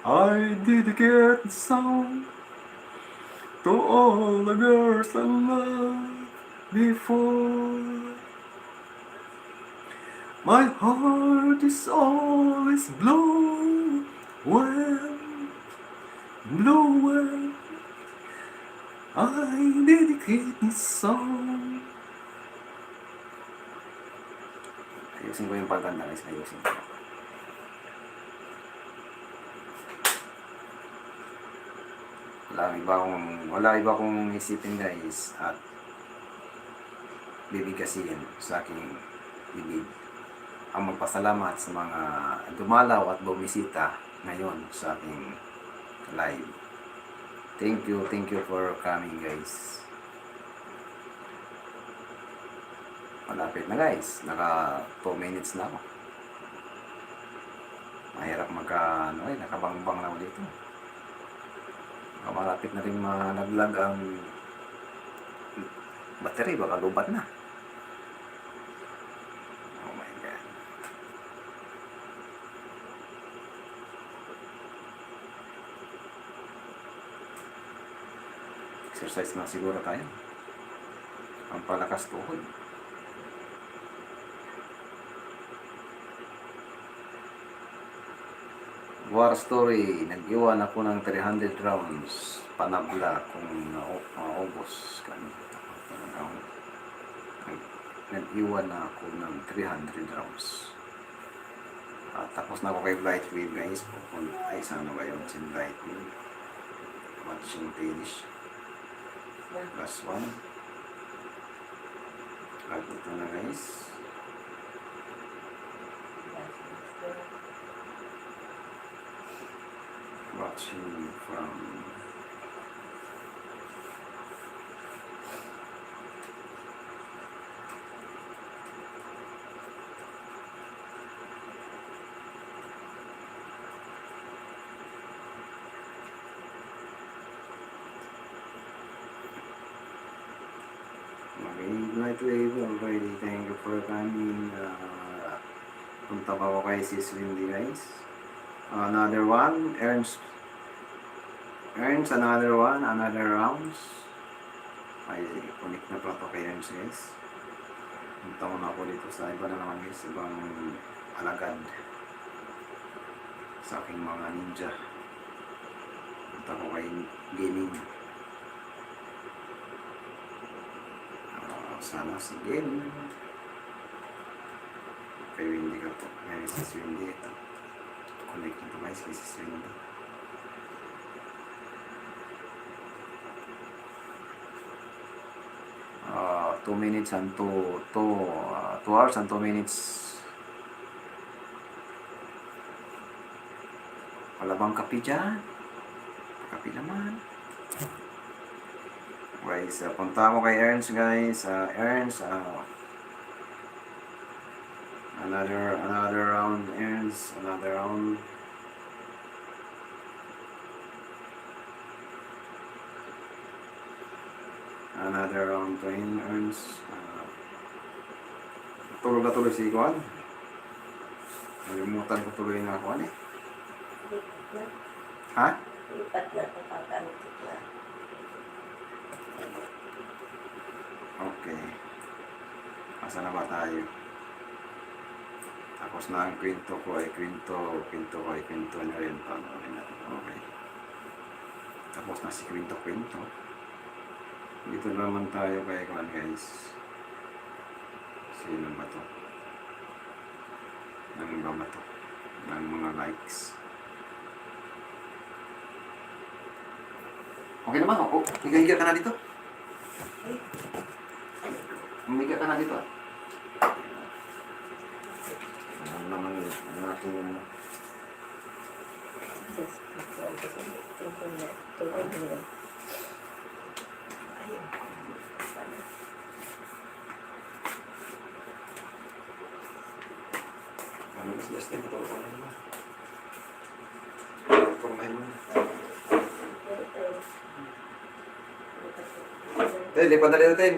I dedicate this song to all the girls I loved before. My heart is always blue when I dedicate this song. Ayusin ko yung pagkanta guys, ayusin ko. Wala iba akong isipin guys at bibigkasin sa aking bibig ang magpasalamat sa mga dumalaw at bumisita ngayon sa aking live. Thank you for coming guys. Malapit na guys, naka 2 minutes na ako. Mahirap nakabangbang na ako dito. Malapit na rin naglag ang battery, baka lubat na. Oh my God. Exercise na siguro tayo. Ang palakas tuhod. War story, nag-iwan ako ng 300 rounds. Panabla kung maubos kami. Nag-iwan na ako ng 300 rounds. Tapos na ako kay Bright Wave guys. Ay, sana ba yun si Bright Wave? Watching finish. Plus 1. At ito na guys. Watching from Night Wave already. Thank you for coming. Punta pa ko kay Sis Windy guys. Another one earns another rounds. Ay, connect na pala to kay Ernst guys. Punta muna ako dito sa iba na naman guys, ibang alagad sa aking mga ninja. Punta ko kay gaming. Sana si gaming. Kay Windy ka po. Ngayon si Windy ito. Connect na ito guys kay si Windy. 2 minutes and 2 hours and 2 minutes. Wala bang kape dyan? Kape naman. Guys, punta ako kay Ernst guys. Ernst, another round Ernst, another round. Another round to Ernst. Tulog na tuloy si Ikuan. Nalimutan ko tuloy na ako eh. Ha? Lipat na ito pagkantik na. Okay. Asa na ba tayo? Tapos na ang kwento ko ay kwento na rin. Okay. Tapos na si kwento. Dito naman tayo kay Ikuan guys. Sino ba to? Ng ba to? Ng mga likes. Okay naman ako. Higa-higa ka na dito. Humiga ka na dito. Ano naman natin Justin, patulog ko na naman. Formahin mo na. Lipat na rin natin.